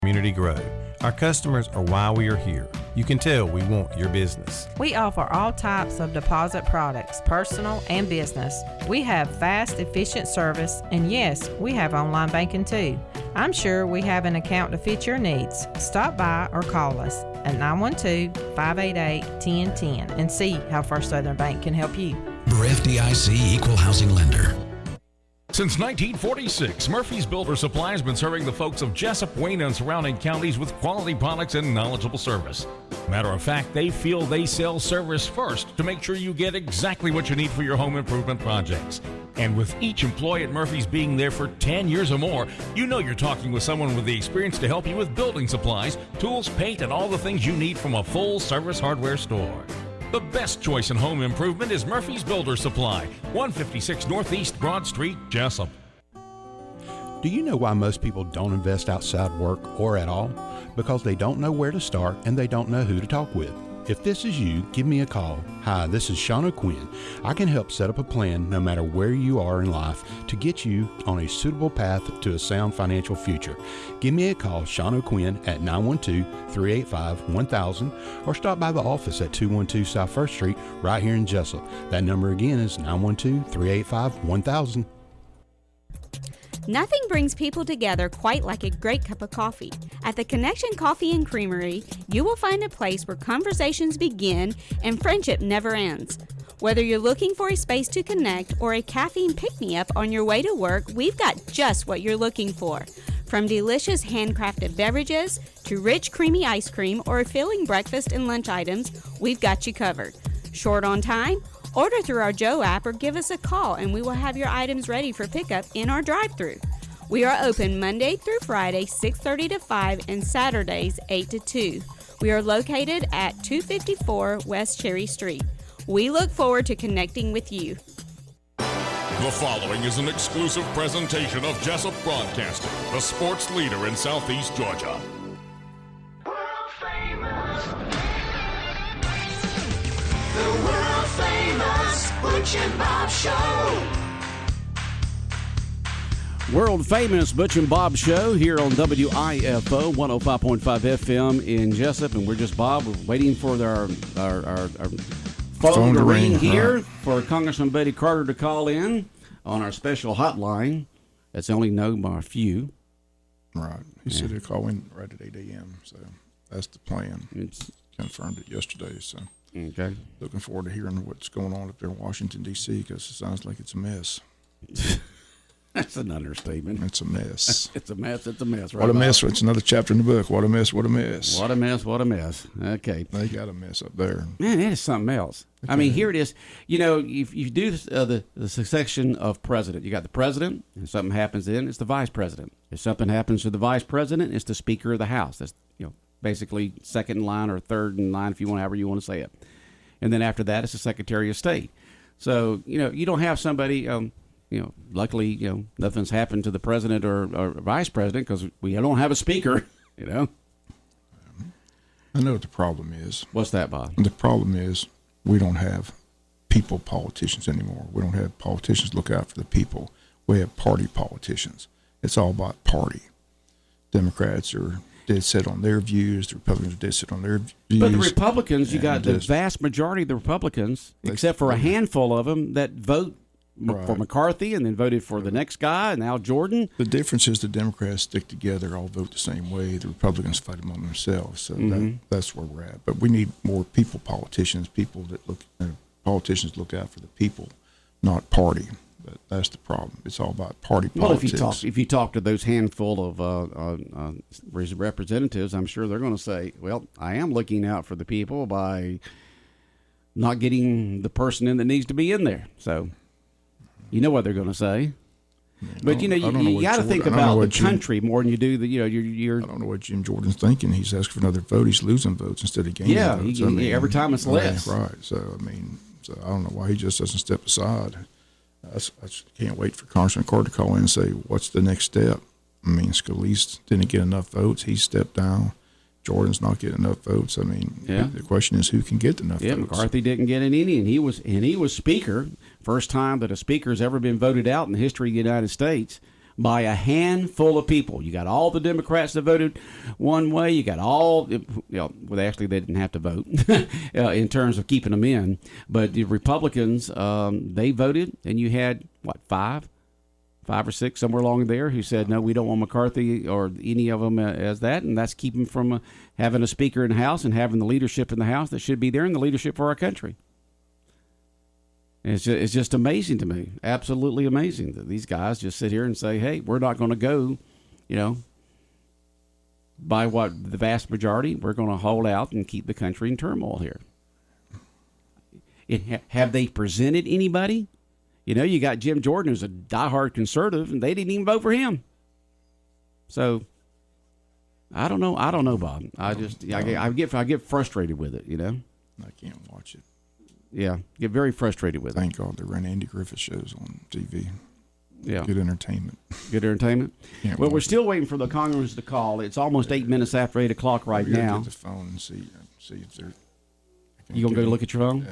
community grow. Our customers are why we are here. You can tell we want your business. We offer all types of deposit products, personal and business. We have fast, efficient service, and yes, we have online banking too. I'm sure we have an account to fit your needs. Stop by or call us at 912-588-1010 and see how First Southern Bank can help you. We're FDIC Equal Housing Lender. Since 1946, Murphy's Builder Supply has been serving the folks of Jesup, Wayne, and surrounding counties with quality products and knowledgeable service. Matter of fact, they feel they sell service first to make sure you get exactly what you need for your home improvement projects. And with each employee at Murphy's being there for 10 years or more, you know you're talking with someone with the experience to help you with building supplies, tools, paint, and all the things you need from a full-service hardware store. The best choice in home improvement is Murphy's Builder Supply, 156 Northeast Broad Street, Jesup. Do you know why most people don't invest outside work or at all? Because they don't know where to start and they don't know who to talk with. If this is you, give me a call. Hi, this is Sean O'Quinn. I can help set up a plan no matter where you are in life to get you on a suitable path to a sound financial future. Give me a call, Sean O'Quinn, at 912-385-1000 or stop by the office at 212 South 1st Street right here in Jesup. That number again is 912-385-1000. Nothing brings people together quite like a great cup of coffee. At the Connection Coffee and Creamery, you will find a place where conversations begin and friendship never ends. Whether you're looking for a space to connect or a caffeine pick-me-up on your way to work, we've got just what you're looking for. From delicious handcrafted beverages to rich creamy ice cream or a filling breakfast and lunch items, we've got you covered. Short on time? Order through our Joe app or give us a call and we will have your items ready for pickup in our drive-thru. We are open Monday through Friday, 6:30 to 5, and Saturdays, 8 to 2. We are located at 254 West Cherry Street. We look forward to connecting with you. The following is an exclusive presentation of Jesup Broadcasting, the sports leader in Southeast Georgia. The world-famous Butch and Bob Show. World-famous Butch and Bob Show here on WIFO 105.5 FM in Jesup, and we're just, Bob, we're waiting for our phone to ring here for Congressman Betty Carter to call in on our special hotline that's only known by a few. Right. He said he'd call in right at 8 a.m., so that's the plan. It's confirmed it yesterday, so. Okay. Looking forward to hearing what's going on up there in Washington, D.C., because it sounds like it's a mess. That's an understatement. It's a mess. It's a mess. It's a mess. Right, what a mess. Bob? It's another chapter in the book. What a mess. What a mess. What a mess. What a mess. Okay. They got a mess up there. Man, that is something else. Okay. I mean, here it is. You know, if you do the succession of president, you got the president, and something happens then, it's the vice president. If something happens to the vice president, it's the Speaker of the House. That's, basically second in line or third in line, if you want, however you want to say it. And then after that, it's the Secretary of State. So, you don't have somebody, luckily, nothing's happened to the president or vice president because we don't have a speaker, I know what the problem is. What's that, Bob? The problem is we don't have people politicians anymore. We don't have politicians look out for the people. We have party politicians. It's all about party. Democrats are dead set on their views. The Republicans are dead set on their views. But the Republicans, you got the vast majority of the Republicans, except for a handful of them that vote for McCarthy and then voted for the next guy, and Al Jordan. The difference is the Democrats stick together, all vote the same way. The Republicans fight among themselves. So that's where we're at. But we need more politicians, politicians look out for the people, not party. But that's the problem. It's all about party politics. Well, if you talk to those handful of representatives, I'm sure they're going to say, well, I am looking out for the people by not getting the person in that needs to be in there. So you know what they're going to say. But, you got to think about the country more than you do I don't know what Jim Jordan's thinking. He's asking for another vote. He's losing votes instead of gaining votes. Every time it's less. Right. So, I don't know why he just doesn't step aside. I can't wait for Congressman Carter to call in and say, what's the next step? Scalise didn't get enough votes. He stepped down. Jordan's not getting enough votes. The question is who can get enough votes. McCarthy didn't get any, and he was Speaker. First time that a Speaker's ever been voted out in the history of the United States by a handful of people. You got all the Democrats that voted one way. You got all, well, actually they didn't have to vote in terms of keeping them in. But the Republicans, they voted, and you had, what, five or six, somewhere along there, who said, no, we don't want McCarthy or any of them as that. And that's keeping from having a speaker in the House and having the leadership in the House that should be there and the leadership for our country. It's just amazing to me, absolutely amazing that these guys just sit here and say, hey, we're not going to go, by what the vast majority, we're going to hold out and keep the country in turmoil here. Have they presented anybody? You got Jim Jordan, who's a diehard conservative, and they didn't even vote for him. So, I don't know, Bob. I get frustrated with it, I can't watch it. Yeah, get very frustrated with it. Thank God they run Andy Griffith shows on TV. Yeah. Good entertainment. Good entertainment? Well, we're still waiting for the Congress to call. It's almost 8 minutes after 8 o'clock right now. Get the phone and see if they're... You going to go look at your phone?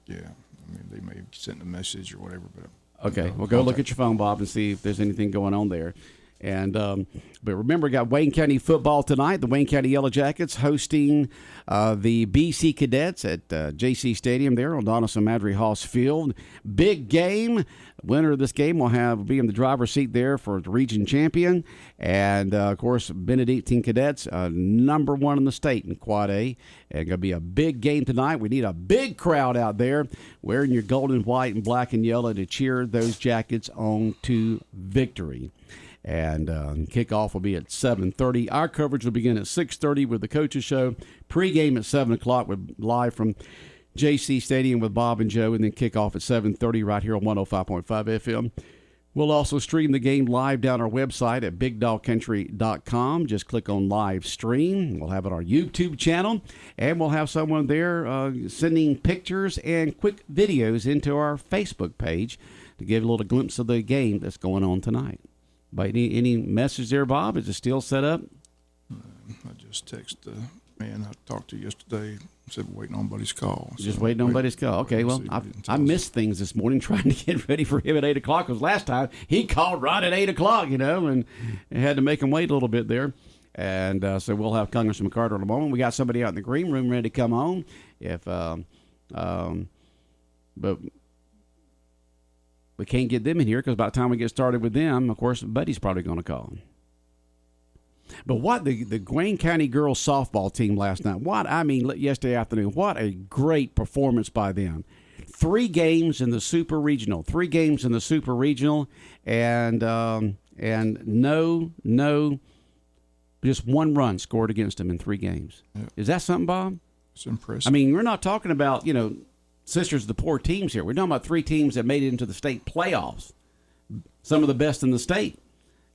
Yeah. I mean, they may have sent a message or whatever. But okay, well, go look at your phone, Bob, and see if there's anything going on there. And but remember, we got Wayne County football tonight. The Wayne County Yellow Jackets hosting the BC Cadets at JC Stadium there on Donaldson Madry Hoss Field. Big game. Winner of this game will be in the driver's seat there for the region champion. And, of course, Benedictine Cadets, number one in the state in Quad A. And going to be a big game tonight. We need a big crowd out there wearing your golden, white, and black and yellow to cheer those Jackets on to victory. And kickoff will be at 7:30. Our coverage will begin at 6:30 with the coaches show. Pregame at 7 o'clock with live from JC Stadium with Bob and Joe, and then kickoff at 7:30 right here on 105.5 FM. We'll also stream the game live down our website at BigDogCountry.com. Just click on live stream. We'll have it on our YouTube channel, and we'll have someone there sending pictures and quick videos into our Facebook page to give a little glimpse of the game that's going on tonight. But any message there, Bob? Is it still set up? I just texted the man I talked to yesterday. Said waiting on Buddy's call. Just waiting on Buddy's call. Okay, well, I missed things this morning trying to get ready for him at 8 o'clock because last time he called right at 8 o'clock, and had to make him wait a little bit there. And so we'll have Congressman Carter in a moment. We got somebody out in the green room ready to come on. But we can't get them in here because by the time we get started with them, of course, Buddy's probably going to call. But what the Wayne County girls softball team last night, yesterday afternoon, what a great performance by them. 3 games in the Super Regional, and no, just 1 run scored against them in 3 games. Yep. Is that something, Bob? It's impressive. We're not talking about, sisters of the poor teams here. We're talking about 3 teams that made it into the state playoffs, some of the best in the state.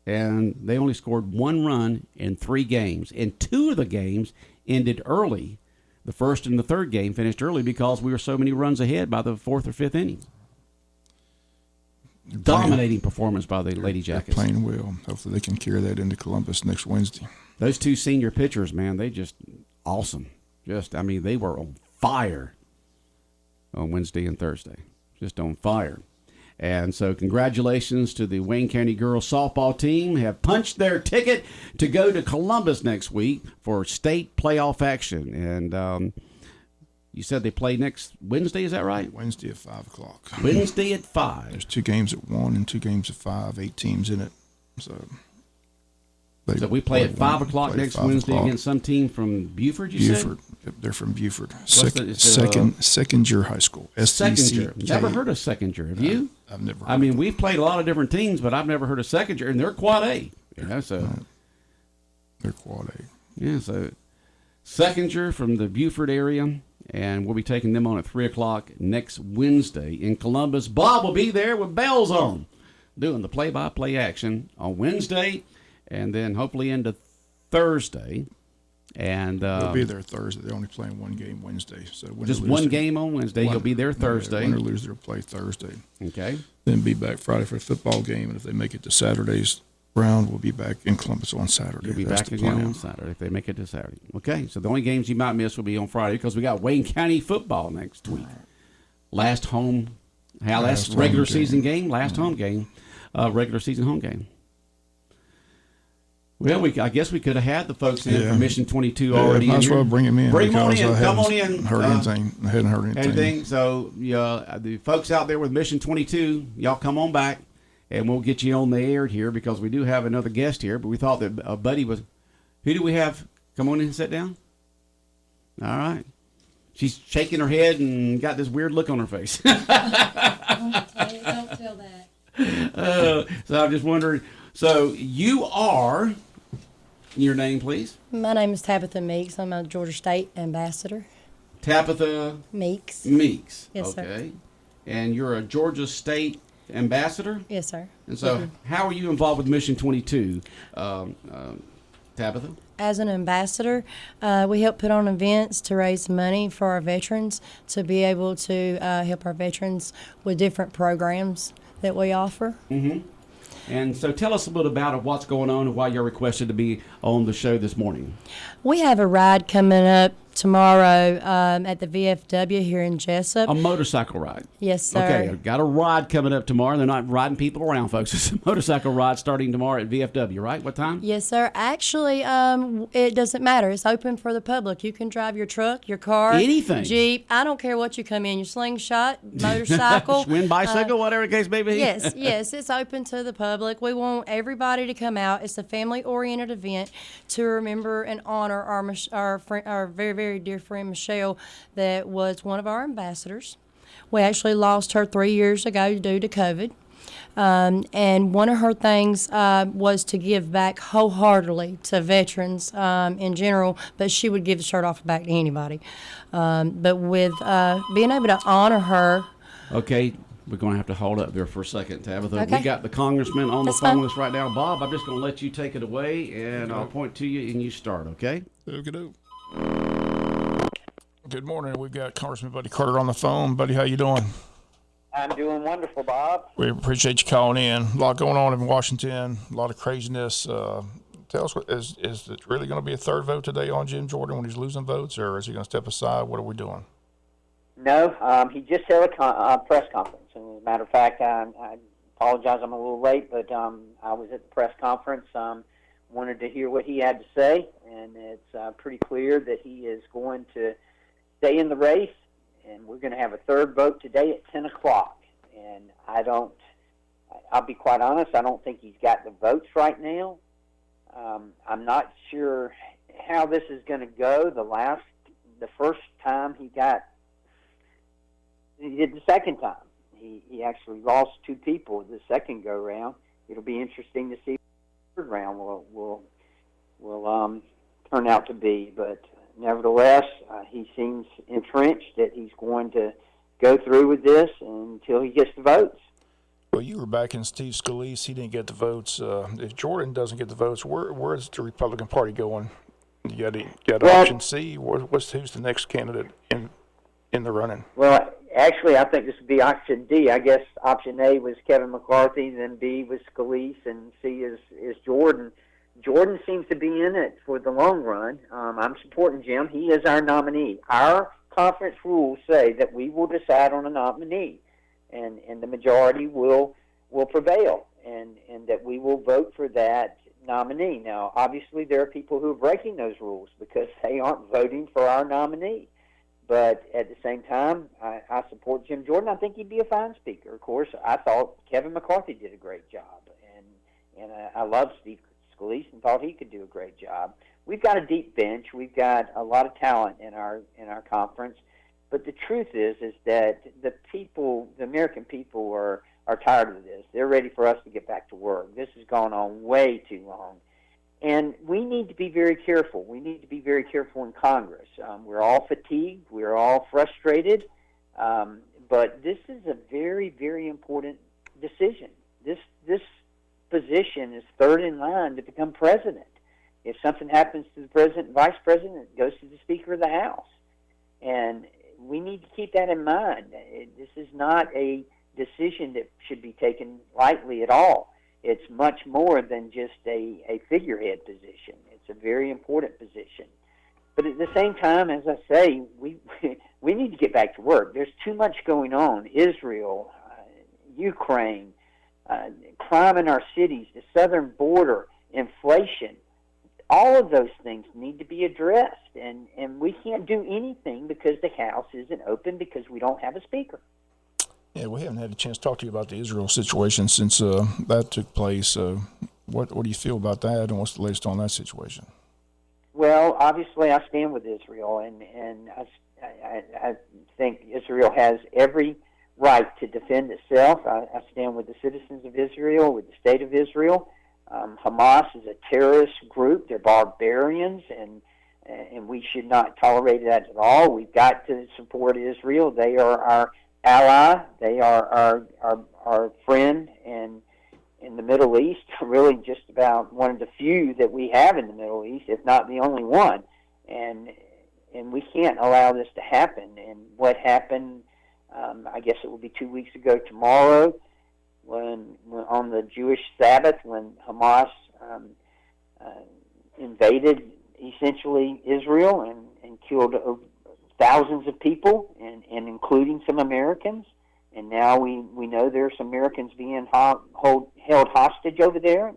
And they only scored 1 run in 3 games. And 2 of the games ended early. The first and the third game finished early because we were so many runs ahead by the 4th or 5th inning. Dominating performance by the Lady Jackets. They're playing well. Hopefully they can carry that into Columbus next Wednesday. Those 2 senior pitchers, man, they just awesome. They were on fire on Wednesday and Thursday. Just on fire. And so congratulations to the Wayne County girls softball team. Have punched their ticket to go to Columbus next week for state playoff action. And you said they play next Wednesday, is that right? Wednesday at 5 o'clock. Wednesday at 5. There's 2 games at 1 and 2 games at 5, 8 teams in it. So we play at 5 o'clock next Wednesday against some team from Buford, you said? Buford. Yep, they're from Buford. Second-year high school. Second-year. Never heard of second-year. Have you? I've never heard of them. We've played a lot of different teams, but I've never heard of second-year, and they're Quad A. They're Quad A. Yeah, so second-year from the Buford area, and we'll be taking them on at 3 o'clock next Wednesday in Columbus. Bob will be there with bells on, doing the play-by-play action on Wednesday, and then hopefully into Thursday. And they'll be there Thursday. They're only playing 1 game Wednesday. So just 1 game on Wednesday. You'll be there Thursday. Win or lose, they'll play Thursday. Okay. Then be back Friday for a football game, and if they make it to Saturday's round, we'll be back in Columbus on Saturday. You'll be back again on Saturday if they make it to Saturday. Okay. So the only games you might miss will be on Friday because we got Wayne County football next week. Last regular season game. Last home game. Regular season home game. Well, I guess we could have had the folks in from Mission 22 already. Might as well bring them in. Bring them on because in. I Come on hadn't in. Heard anything? I hadn't heard anything. So, the folks out there with Mission 22, y'all come on back, and we'll get you on the air here because we do have another guest here. But we thought that Buddy was. Who do we have? Come on in and sit down. All right. She's shaking her head and got this weird look on her face. Don't tell that. So I'm just wondering. So you are. Your name, please. My name is Tabitha Meeks. I'm a Georgia State Ambassador. Tabitha Meeks. Meeks. Yes, sir. Okay. And you're a Georgia State Ambassador? Yes, sir. And so how are you involved with Mission 22, Tabitha? As an ambassador, we help put on events to raise money for our veterans to be able to help our veterans with different programs that we offer. Mm-hmm. And so tell us a little about what's going on and why you're requested to be on the show this morning. We have a ride coming up tomorrow at the VFW here in Jesup. A motorcycle ride. Yes, sir. Okay, I've got a ride coming up tomorrow. They're not riding people around, folks. It's a motorcycle ride starting tomorrow at VFW, right? What time? Yes, sir. Actually, it doesn't matter. It's open for the public. You can drive your truck, your car, anything, Jeep. I don't care what you come in. Your slingshot, motorcycle, wind bicycle, whatever the case may be. Yes, it's open to the public. We want everybody to come out. It's a family-oriented event to remember and honor our very, very dear friend Michelle, that was one of our ambassadors. We actually lost her 3 years ago due to COVID. And one of her things was to give back wholeheartedly to veterans in general, but she would give the shirt off back to anybody. But with being able to honor her. Okay, we're going to have to hold up there for a second, Tabitha. Okay. We got the congressman on That's the phone fine. with us right now. Bob, I'm just going to let you take it away, and I'll point to you, and you start, okay? Okey-doke. Good morning. We've got Congressman Buddy Carter on the phone. Buddy, how you doing? I'm doing wonderful, Bob. We appreciate you calling in. A lot going on in Washington, a lot of craziness. Tell us, is it really going to be a third vote today on Jim Jordan when he's losing votes, or is he going to step aside? What are we doing? No, he just held a press conference. And as a matter of fact, I apologize I'm a little late, but I was at the press conference. Wanted to hear what he had to say, and it's pretty clear that he is going to stay in the race, and we're going to have a third vote today at 10 o'clock. And I'll be quite honest, I don't think he's got the votes right now. I'm not sure how this is going to go. The first time he did the second time. He actually lost two people the second go round. It'll be interesting to see what the third round will turn out to be, but nevertheless, he seems entrenched that he's going to go through with this until he gets the votes. Well, you were backing Steve Scalise. He didn't get the votes. If Jordan doesn't get the votes, where's the Republican Party going? You got option C. Who's the next candidate in the running? Well, actually, I think this would be option D. I guess option A was Kevin McCarthy, then B was Scalise, and C is Jordan. Jordan seems to be in it for the long run. I'm supporting Jim. He is our nominee. Our conference rules say that we will decide on a nominee, and the majority will prevail, and that we will vote for that nominee. Now, obviously, there are people who are breaking those rules because they aren't voting for our nominee. But at the same time, I support Jim Jordan. I think he'd be a fine speaker. Of course, I thought Kevin McCarthy did a great job, and I love Steve Scalise and thought he could do a great job. We've got a deep bench. We've got a lot of talent in our conference. But the truth is that the American people are tired of this. They're ready for us to get back to work. This has gone on way too long. And we need to be very careful. We need to be very careful in Congress. We're all fatigued. We're all frustrated. But this is a very, very important decision. This position is third in line to become president. If something happens to the president and vice president, it goes to the Speaker of the House. And we need to keep that in mind. This is not a decision that should be taken lightly at all. It's much more than just a figurehead position. It's a very important position. But at the same time, as I say, we need to get back to work. There's too much going on. Israel, Ukraine, crime in our cities, the southern border, inflation. all of those things need to be addressed, and we can't do anything because the House isn't open because we don't have a speaker. Yeah, we haven't had a chance to talk to you about the Israel situation since that took place. What do you feel about that, and what's the latest on that situation? Well, obviously, I stand with Israel, and I think Israel has every right to defend itself. I stand with the citizens of Israel, with the state of Israel. Hamas is a terrorist group. They're barbarians, and we should not tolerate that at all. We've got to support Israel. They are our ally. They are our friend, and in the Middle East, really just about one of the few that we have in the Middle East, if not the only one. And we can't allow this to happen. And what happened, I guess it will be 2 weeks ago tomorrow, when on the Jewish Sabbath, when Hamas invaded essentially Israel and killed thousands of people, and including some Americans. And now we know there's Americans being held hostage over there.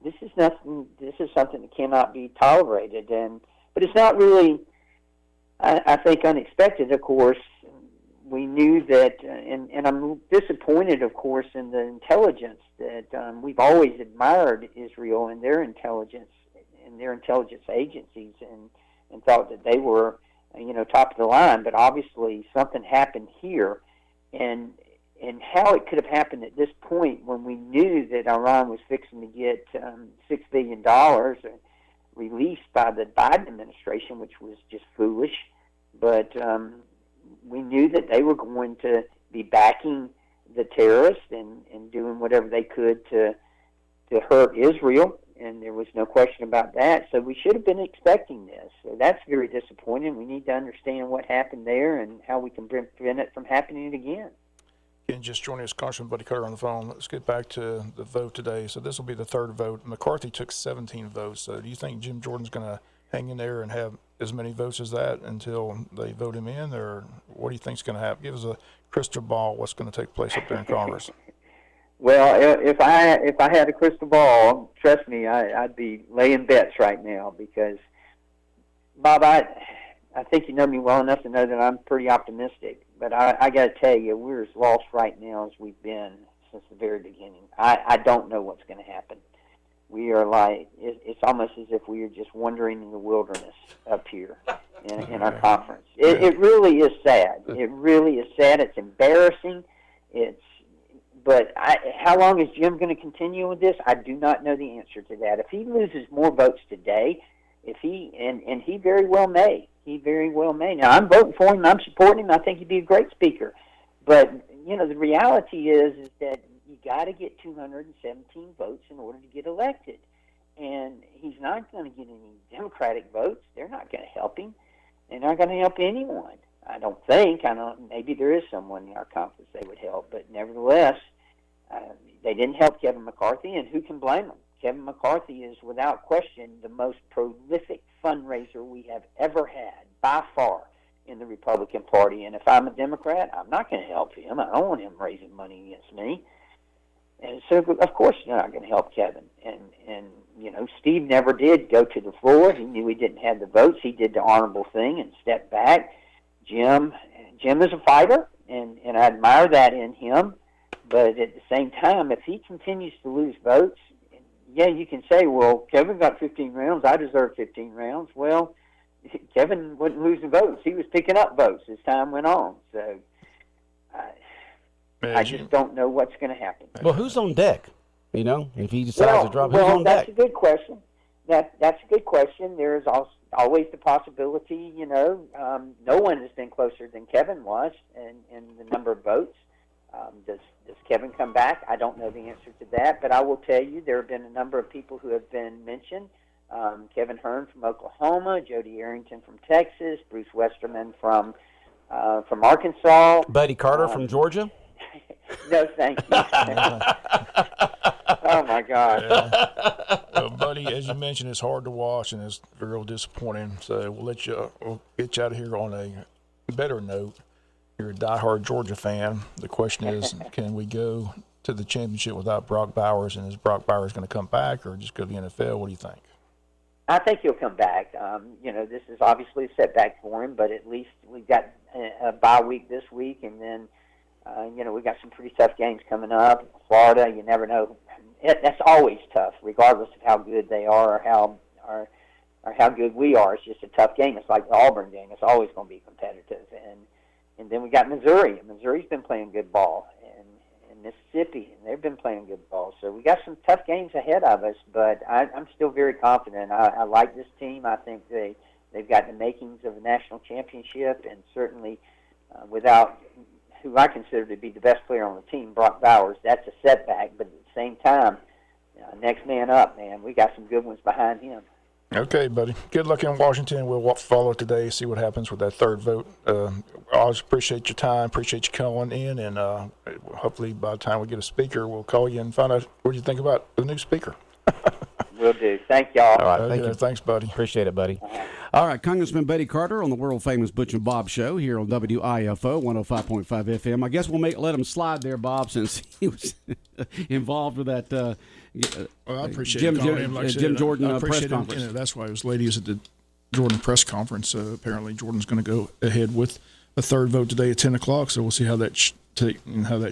This is something that cannot be tolerated. But it's not really, I think, unexpected. Of course, we knew that, and I'm disappointed, of course, in the intelligence that we've always admired Israel and their intelligence agencies, and thought that they were, top of the line. But obviously, something happened here. And how it could have happened at this point when we knew that Iran was fixing to get $6 billion released by the Biden administration, which was just foolish. But we knew that they were going to be backing the terrorists and doing whatever they could to hurt Israel, and there was no question about that. So we should have been expecting this. So that's very disappointing. We need to understand what happened there and how we can prevent it from happening again. Again, just joining us, Congressman Buddy Cutter on the phone. Let's get back to the vote today. So this will be the third vote. McCarthy took 17 votes. So do you think Jim Jordan's going to hang in there and have as many votes as that until they vote him in, or what do you think is going to happen? Give us a crystal ball. What's going to take place up there in Congress? Well, if I had a crystal ball, trust me, I'd be laying bets right now because, Bob, I think you know me well enough to know that I'm pretty optimistic. But I got to tell you, we're as lost right now as we've been since the very beginning. I don't know what's going to happen. We are like, it's almost as if we are just wandering in the wilderness up here in our conference. It really is sad. It really is sad. It's embarrassing. But how long is Jim going to continue with this? I do not know the answer to that. If he loses more votes today, and he very well may. He very well may. Now, I'm voting for him. I'm supporting him. I think he'd be a great speaker. But, the reality is that you got to get 217 votes in order to get elected. And he's not going to get any Democratic votes. They're not going to help him. They're not going to help anyone. I don't think. Maybe there is someone in our conference they would help. But nevertheless, they didn't help Kevin McCarthy, and who can blame them? Kevin McCarthy is, without question, the most prolific fundraiser we have ever had, by far, in the Republican Party. And if I'm a Democrat, I'm not going to help him. I don't want him raising money against me. And so, of course, you're not going to help Kevin. And Steve never did go to the floor. He knew he didn't have the votes. He did the honorable thing and stepped back. Jim is a fighter, and I admire that in him. But at the same time, if he continues to lose votes, yeah, you can say, well, Kevin got 15 rounds. I deserve 15 rounds. Well, Kevin wasn't losing votes. He was picking up votes as time went on. So I just don't know what's going to happen. Well, who's on deck? If he decides to drop, who's on that's deck? A good question. That's a good question. There is always the possibility, no one has been closer than Kevin was in the number of votes. Does Kevin come back? I don't know the answer to that, but I will tell you there have been a number of people who have been mentioned. Kevin Hearn from Oklahoma, Jody Arrington from Texas, Bruce Westerman from Arkansas. Buddy Carter from Georgia? No, thank you. Oh, my God. Yeah. Well, Buddy, as you mentioned, it's hard to watch and it's real disappointing. So we'll get you out of here on a better note. You're a diehard Georgia fan. The question is, can we go to the championship without Brock Bowers? And is Brock Bowers going to come back or just go to the NFL? What do you think? I think he'll come back. This is obviously a setback for him, but at least we've got a bye week this week, and then we've got some pretty tough games coming up. Florida, you never know. That's always tough, regardless of how good they are or how good we are. It's just a tough game. It's like the Auburn game. It's always going to be competitive. And then we got Missouri. Missouri's been playing good ball, and Mississippi, and they've been playing good ball. So we got some tough games ahead of us, but I'm still very confident. I like this team. I think they've got the makings of a national championship, and certainly without who I consider to be the best player on the team, Brock Bowers, that's a setback. But at the same time, next man up, man. We got some good ones behind him. Okay, buddy. Good luck in Washington. We'll follow today, see what happens with that third vote. I always appreciate your time, appreciate you calling in, and hopefully by the time we get a speaker, we'll call you and find out what you think about the new speaker. Will do. Thank y'all. All right, thank you. Thanks, buddy. Appreciate it, buddy. All right, Congressman Betty Carter on the world-famous Butch and Bob show here on WIFO 105.5 FM. I guess we'll let him slide there, Bob, since he was involved with that Well, I appreciate Jim Jordan press him, conference. that's why it was ladies at the Jordan press conference. Apparently, Jordan's going to go ahead with a third vote today at 10 o'clock, so we'll see how that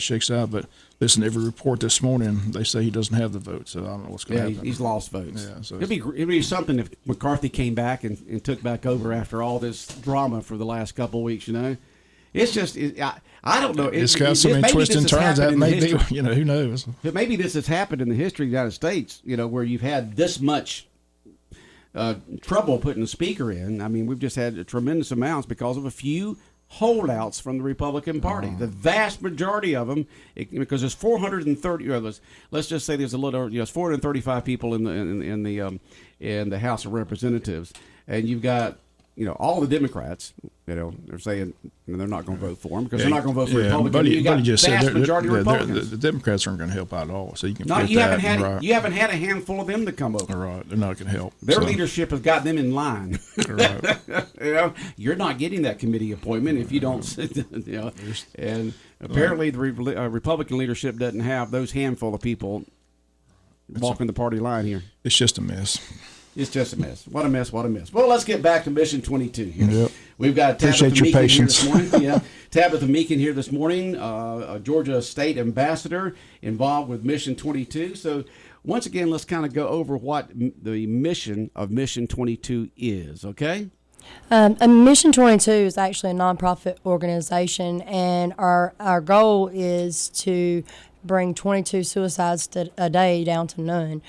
shakes out. But listen, every report this morning, they say he doesn't have the vote, so I don't know what's going to happen. He's lost votes. Yeah, so it'd be something if McCarthy came back and took back over after all this drama for the last couple of weeks, It's just, I don't know. It's got so many twists and turns. That may be, who knows? But maybe this has happened in the history of the United States, where you've had this much trouble putting a speaker in. I mean, we've just had tremendous amounts because of a few holdouts from the Republican Party. The vast majority of them, because there's 430. Let's just say there's it's 435 people in the House of Representatives, and you've got. All the Democrats, they're saying they're not going to vote for him because they're not going to vote for Republicans. Buddy just said majority of Republicans. The Democrats aren't going to help out at all. So you can you haven't had a handful of them to come over. Right, they're not going to help. Their leadership has got them in line. Right. You're not getting that committee appointment if you don't. And apparently the Republican leadership doesn't have those handful of people walking the party line here. It's just a mess. It's just a mess. What a mess, what a mess. Well, let's get back to Mission 22 here. Yep. We've got Tabitha Appreciate your Meekin patience. here this morning. Tabitha Meekin here this morning, a Georgia State Ambassador involved with Mission 22. So once again, let's kind of go over what the mission of Mission 22 is, okay? Mission 22 is actually a nonprofit organization, and our goal is to bring 22 suicides a day down to none.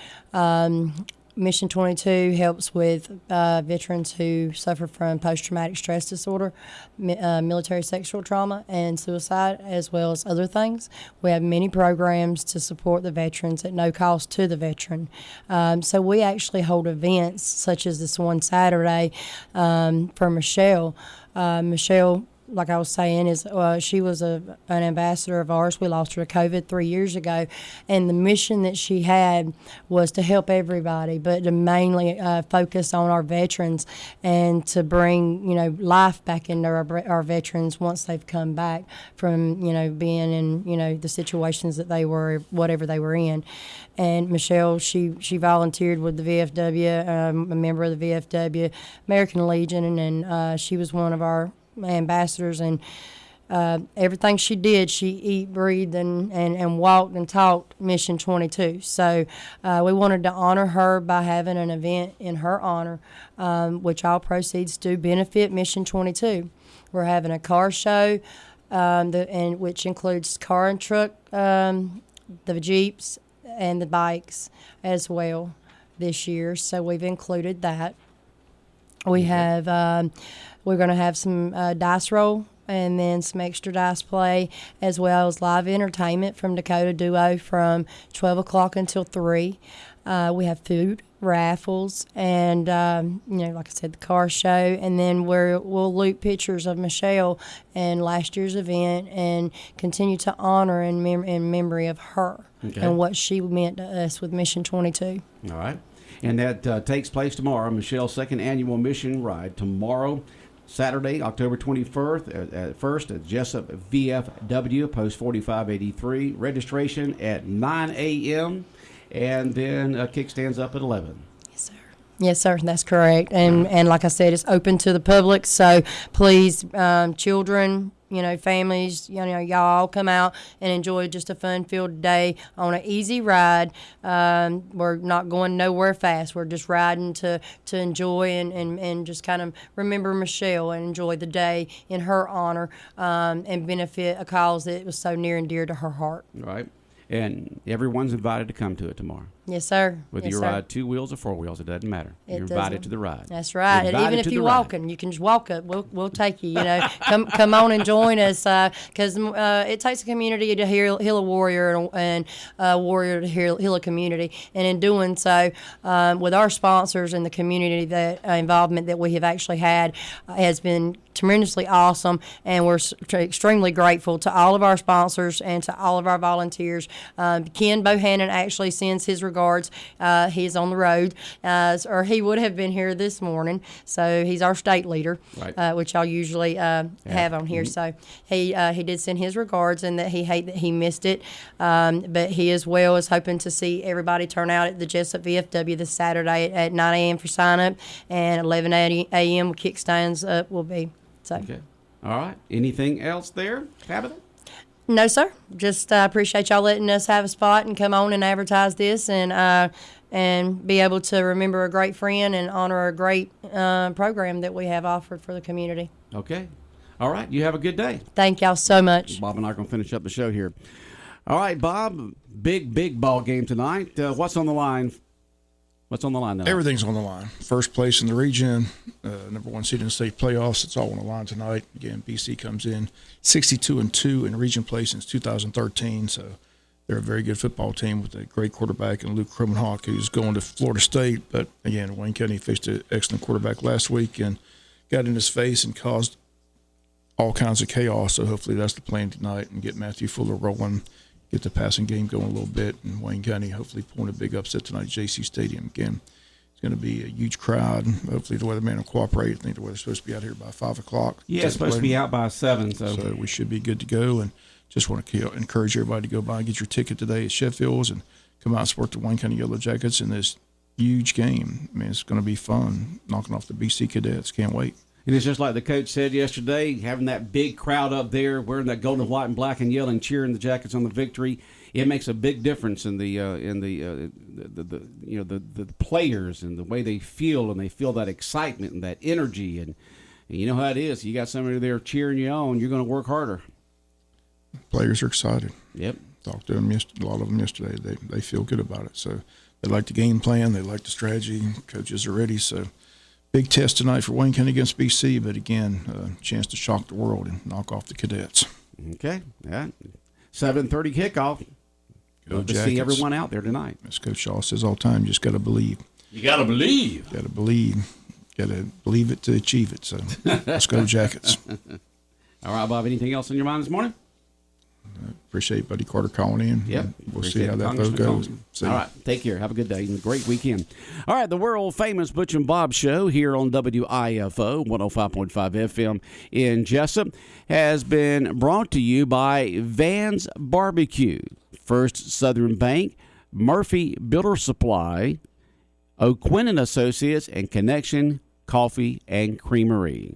Mission 22 helps with veterans who suffer from post-traumatic stress disorder, military sexual trauma, and suicide, as well as other things. We have many programs to support the veterans at no cost to the veteran. So we actually hold events such as this one Saturday for Michelle. Michelle, like I was saying, she was an ambassador of ours. We lost her to COVID 3 years ago, and the mission that she had was to help everybody, but to mainly focus on our veterans and to bring life back into our veterans once they've come back from being in the situations that they were, whatever they were in. And Michelle, she volunteered with the VFW, a member of the VFW, American Legion, and she was one of our ambassadors, and everything she did, she eat, breathed, and walked and talked Mission 22. So we wanted to honor her by having an event in her honor, which all proceeds do benefit Mission 22. We're having a car show, which includes car and truck, the Jeeps, and the bikes as well this year. So we've included that. We have we're going to have some dice roll and then some extra dice play, as well as live entertainment from Dakota Duo from 12 o'clock until 3. We have food, raffles, and, like I said, the car show. And then we'll loop pictures of Michelle and last year's event and continue to honor in memory of her and what she meant to us with Mission 22. All right. And that takes place tomorrow, Michelle's second annual mission ride. Tomorrow, Saturday, October 21st, at Jesup VFW, Post 4583. Registration at 9 a.m. and then kickstands up at 11. Yes, sir. Yes, sir. That's correct. And like I said, it's open to the public. So please, children, families, y'all all come out and enjoy just a fun-filled day on an easy ride. We're not going nowhere fast. We're just riding to enjoy and just kind of remember Michelle and enjoy the day in her honor, and benefit a cause that was so near and dear to her heart. Right. And everyone's invited to come to it tomorrow. Yes, sir. Whether you ride 2 wheels or 4 wheels, it doesn't matter. You're invited to the ride. That's right. And even if you're walking, you can just walk up. We'll take you. Come on and join us, because it takes a community to heal a warrior and a warrior to heal a community. And in doing so, with our sponsors and the community that involvement that we have actually had has been tremendously awesome, and we're extremely grateful to all of our sponsors and to all of our volunteers. Ken Bohannon actually sends his regards. He's on the road, or he would have been here this morning. So he's our state leader, right. Which y'all usually have on here. So he did send his regards, and that he hated that he missed it. But he as well is hoping to see everybody turn out at the Jesup VFW this Saturday at 9 a.m. for sign up, and 11 a.m. kickstands up will be. So. Okay. All right. Anything else there, Tabitha? No, sir. Just appreciate y'all letting us have a spot and come on and advertise this, and be able to remember a great friend and honor a great program that we have offered for the community. Okay. All right. You have a good day. Thank y'all so much. Bob and I are going to finish up the show here. All right, Bob. Big ball game tonight. What's on the line? What's on the line tonight? Everything's on the line. First place in the region, number 1 seed in the state playoffs. It's all on the line tonight. Again, BC comes in 62-2 in region play since 2013. So they're a very good football team with a great quarterback in Luke Krummenhoek, who's going to Florida State. But again, Wayne County faced an excellent quarterback last week and got in his face and caused all kinds of chaos. So hopefully that's the plan tonight, and get Matthew Fuller rolling, get the passing game going a little bit, and Wayne County hopefully pulling a big upset tonight at JC Stadium. Again, it's going to be a huge crowd. Hopefully the weatherman will cooperate. I think the weather's supposed to be out here by 5 o'clock. Yeah, it's supposed to be out by 7. So we should be good to go, and just want to encourage everybody to go by and get your ticket today at Sheffield's and come out and support the Wayne County Yellow Jackets in this huge game. I mean, it's going to be fun, knocking off the BC Cadets. Can't wait. And it's just like the coach said yesterday, having that big crowd up there wearing that golden, white, and black and yellow and cheering the Jackets on the victory. It makes a big difference in the players and the way they feel, and they feel that excitement and that energy. And you know how it is. You got somebody there cheering you on, you're going to work harder. Players are excited. Yep. Talked to them a lot of them yesterday. They feel good about it. So they like the game plan. They like the strategy. Coaches are ready. So big test tonight for Wayne County against BC, but again, a chance to shock the world and knock off the Cadets. Okay. Yeah. 7:30 kickoff. Good to see everyone out there tonight. As Coach Shaw says all the time, you just got to believe. You got to believe. Got to believe. Got to believe it to achieve it. So let's go Jackets. All right, Bob, anything else on your mind this morning? Appreciate Buddy Carter calling in. Yep. We'll see how that vote goes. All right. Take care. Have a good day and a great weekend. All right. The world famous Butch and Bob show here on WIFO 105.5 FM in Jesup has been brought to you by Van's Barbecue, First Southern Bank, Murphy Builder Supply, O'Quinn and Associates, and Connection Coffee and Creamery.